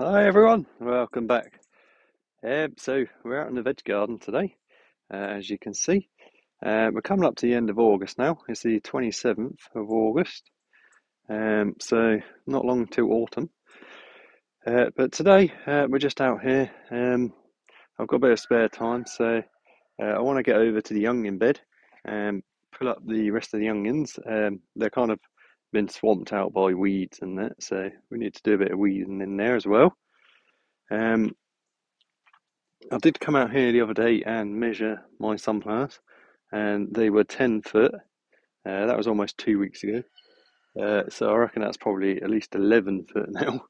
Hi everyone, welcome back. So we're out in the veg garden today, as you can see. We're coming up to the end of August now. It's the 27th of August, so not long till autumn. But today we're just out here. I've got a bit of spare time, so I want to get over to the onion bed and pull up the rest of the onions. They're kind of been swamped out by weeds and that, so we need to do a bit of weeding in there as well. Um, I did come out here the other day and measure my sunflowers, and they were 10 foot. That was almost 2 weeks ago. So I reckon that's probably at least 11 foot now.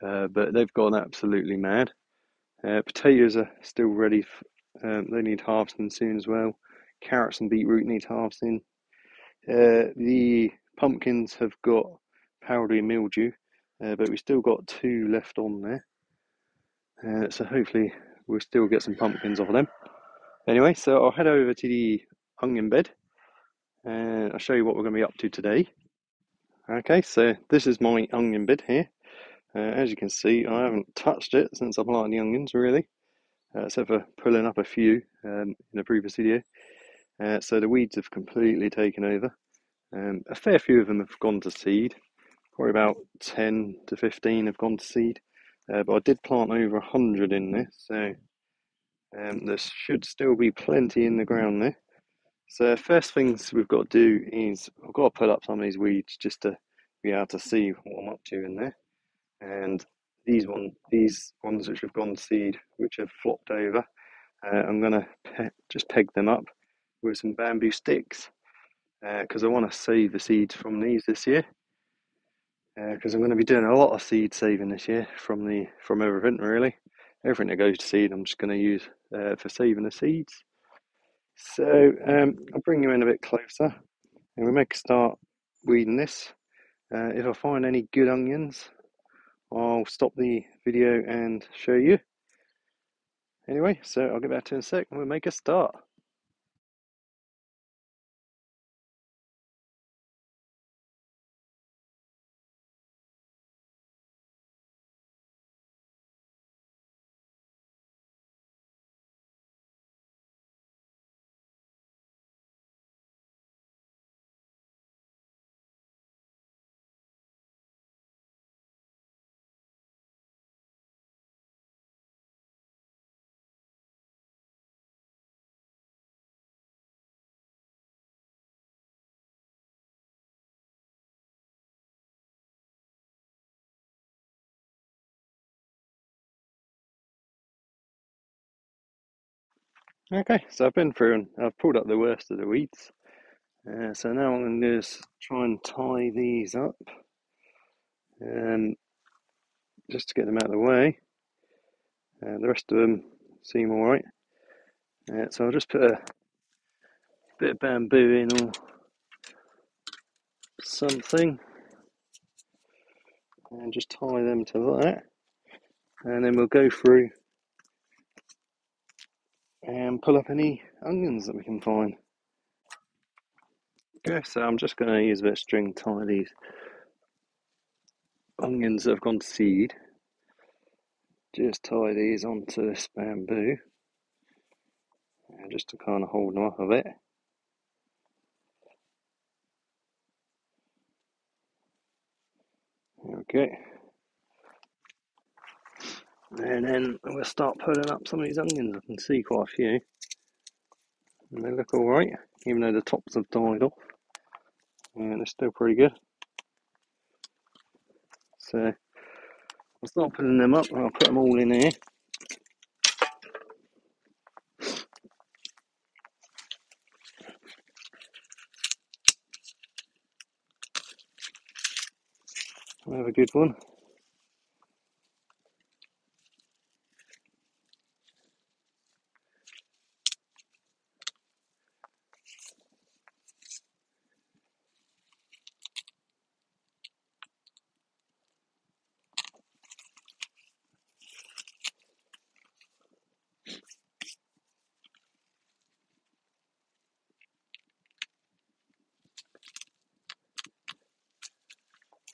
But they've gone absolutely mad. Potatoes are still ready. They need harvesting soon as well. Carrots and beetroot need harvesting. The pumpkins have got powdery mildew, but we still got two left on there. So hopefully we'll still get some pumpkins off of them. Anyway, so I'll head over to the onion bed and I'll show you what we're going to be up to today. Okay, so this is my onion bed here. As you can see, I haven't touched it since I planted the onions, really, except for pulling up a few in a previous video. So the weeds have completely taken over. A fair few of them have gone to seed. Probably about 10 to 15 have gone to seed. But I did plant over 100 in this, so there should still be plenty in the ground there. So first things we've got to do is I've got to pull up some of these weeds just to be able to see what I'm up to in there. And these ones which have gone seed, which have flopped over, I'm gonna just peg them up with some bamboo sticks because I want to save the seeds from these this year. Because I'm going to be doing a lot of seed saving this year from everything really. Everything that goes to seed, I'm just going to use for saving the seeds. So I'll bring you in a bit closer and we'll make a start weeding this. If I find any good onions, I'll stop the video and show you. Anyway, so I'll get back to you in a sec and we'll make a start. Okay, so I've been through and I've pulled up the worst of the weeds. So now I'm going to just try and tie these up just to get them out of the way. The rest of them seem alright. So I'll just put a bit of bamboo in or something and just tie them to that. And then we'll go through and pull up any onions that we can find. Okay, so I'm just going to use a bit of string to tie these onions that have gone to seed. Just tie these onto this bamboo just to kind of hold them up a bit. Okay. And then we'll start pulling up some of these onions. I can see quite a few. And they look alright, even though the tops have died off. And they're still pretty good. So I'll start putting them up and I'll put them all in here. We'll have a good one.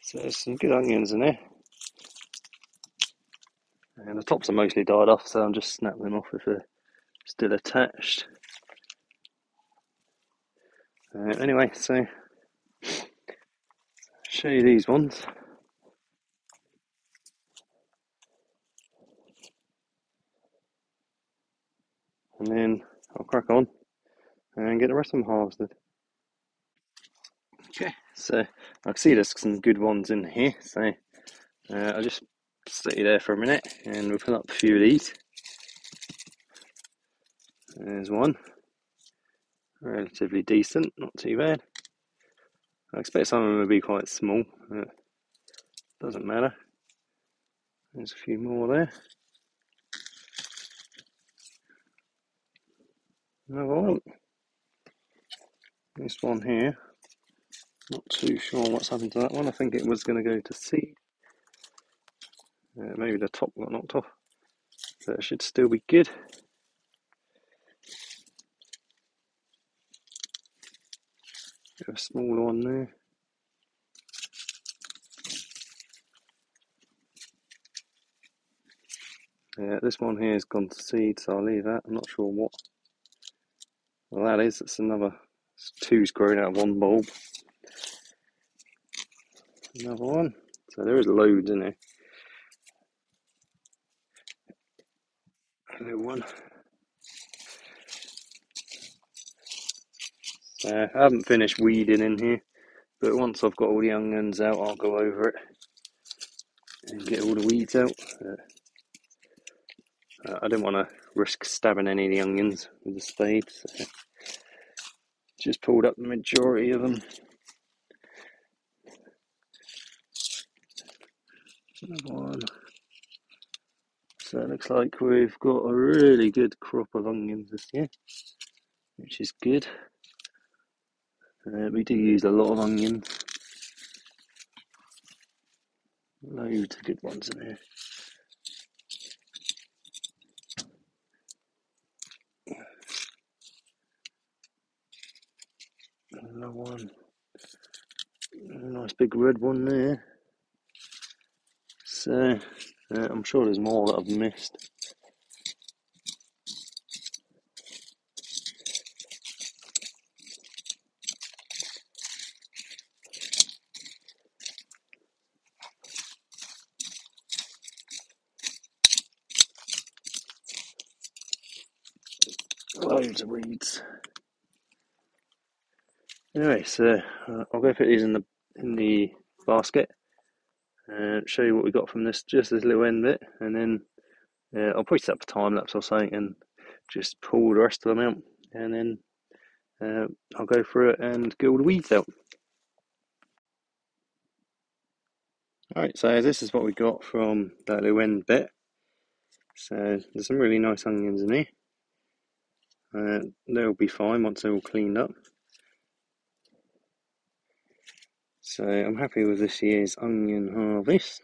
So there's some good onions in there. And the tops are mostly died off, so I'm just snapping them off if they're still attached. Anyway, so show you these ones, and then I'll crack on and get the rest of them harvested. Okay, so I can see there's some good ones in here, so I'll just stay there for a minute and we'll pull up a few of these. There's one, relatively decent, not too bad. I expect some of them will be quite small, but doesn't matter. There's a few more there. Another one. This one here, not too sure what's happened to that one. I think it was going to go to seed. Maybe the top got knocked off, but it should still be good. Got a smaller one there. Yeah, this one here has gone to seed, so I'll leave that. I'm not sure what. Well, that is. It's another. Two's grown out of one bulb. Another one. So there is loads in there. A little one. I haven't finished weeding in here, but once I've got all the onions out, I'll go over it and get all the weeds out. I didn't want to risk stabbing any of the onions with the spade, so just pulled up the majority of them. Another one. So it looks like we've got a really good crop of onions this year, which is good. We do use a lot of onions. Loads of good ones in here. Another one. A nice big red one there. So I'm sure there's more that I've missed. Loads of weeds. Anyway, so I'll go put these in the basket and show you what we got from this, just this little end bit, and then I'll probably set up a time lapse or something and just pull the rest of them out, and then I'll go through it and get all the weeds out. Alright, so this is what we got from that little end bit. So there's some really nice onions in here. They'll be fine once they're all cleaned up. So I'm happy with this year's onion harvest.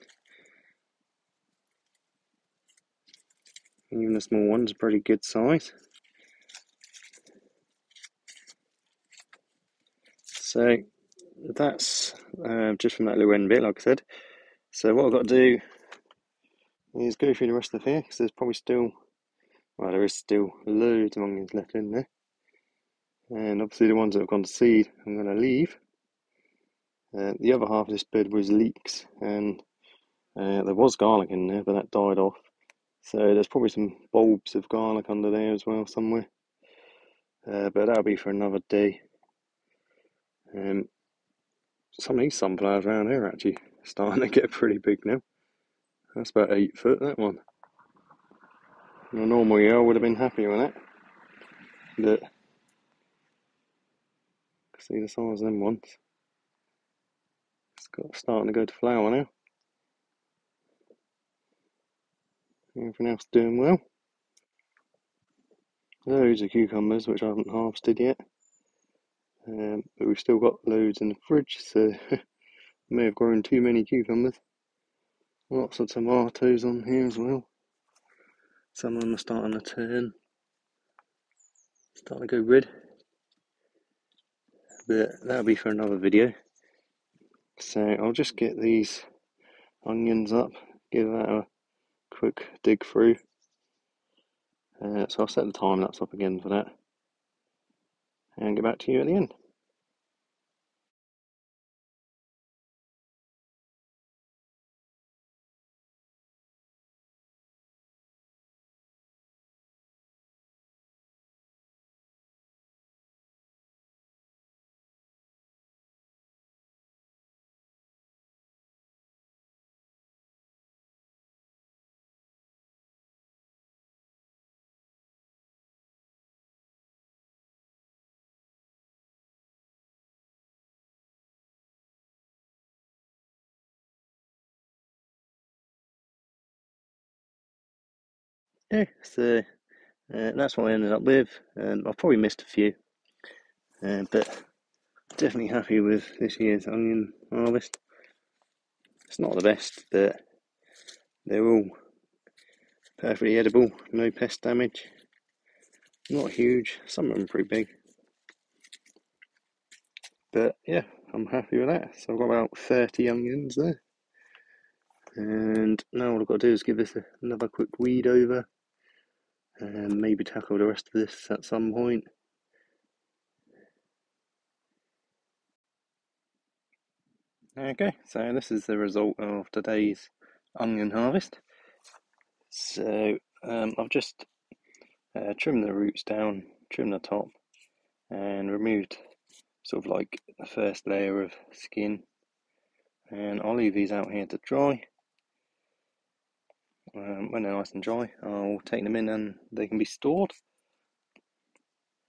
Even the small ones are pretty good size. So that's just from that little end bit, like I said. So what I've got to do is go through the rest of here, because there's probably still, well, there is still loads of onions left in there. And obviously the ones that have gone to seed, I'm going to leave. The other half of this bed was leeks, and there was garlic in there, but that died off. So there's probably some bulbs of garlic under there as well somewhere. But that'll be for another day. Some of these sunflowers around here are actually starting to get pretty big now. That's about 8 foot, that one. In a normal year I would have been happy with that. But see the size of them ones. It's starting to go to flower now. Everything else doing well. Loads of cucumbers which I haven't harvested yet. But we've still got loads in the fridge, so may have grown too many cucumbers. Lots of tomatoes on here as well. Some of them are starting to turn. Starting to go red. But that'll be for another video. So I'll just get these onions up, give that a quick dig through. So I'll set the time lapse up again for that and get back to you at the end. Yeah, so that's what I ended up with. I've probably missed a few, but definitely happy with this year's onion harvest. It's not the best, but they're all perfectly edible, no pest damage. Not huge, some of them pretty big. But yeah, I'm happy with that. So I've got about 30 onions there. And now all I've got to do is give this another quick weed over and maybe tackle the rest of this at some point. Okay, so this is the result of today's onion harvest. So I've just trimmed the roots down, trimmed the top, and removed sort of like the first layer of skin. And I'll leave these out here to dry. When they're nice and dry, I'll take them in and they can be stored.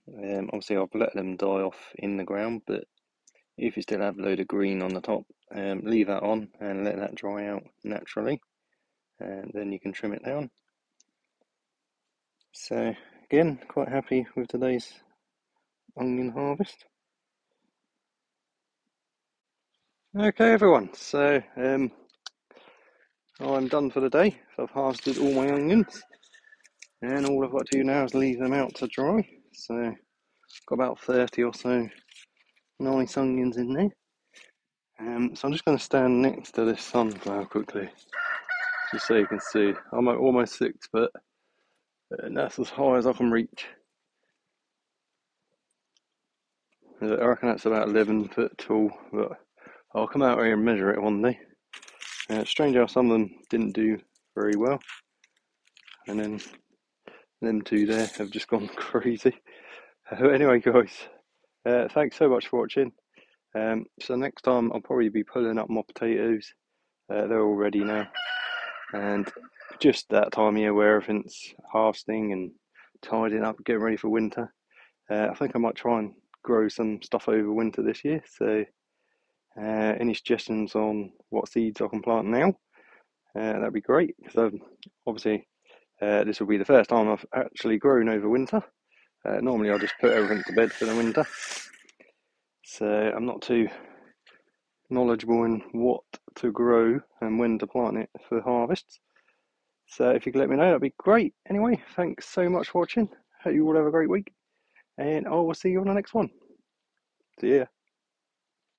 Obviously, I've let them die off in the ground, but if you still have a load of green on the top, leave that on and let that dry out naturally, and then you can trim it down. So again, quite happy with today's onion harvest. Okay everyone, so I'm done for the day. So I've harvested all my onions and all I've got to do now is leave them out to dry. So I've got about 30 or so nice onions in there. So I'm just going to stand next to this sunflower quickly, just so you can see. I'm at almost 6 foot, and that's as high as I can reach. I reckon that's about 11 foot tall, but I'll come out here and measure it one day. It's strange how some of them didn't do very well, and then them two there have just gone crazy. Anyway guys, thanks so much for watching. So next time I'll probably be pulling up my potatoes. They're all ready now, and just that time of year where everything's harvesting and tidying up, getting ready for winter. I think I might try and grow some stuff over winter this year. So any suggestions on what seeds I can plant now? That'd be great, because obviously this will be the first time I've actually grown over winter. Normally I just put everything to bed for the winter, so I'm not too knowledgeable in what to grow and when to plant it for harvests. So if you could let me know, that'd be great. Anyway, thanks so much for watching. Hope you all have a great week, and I will see you on the next one. See ya.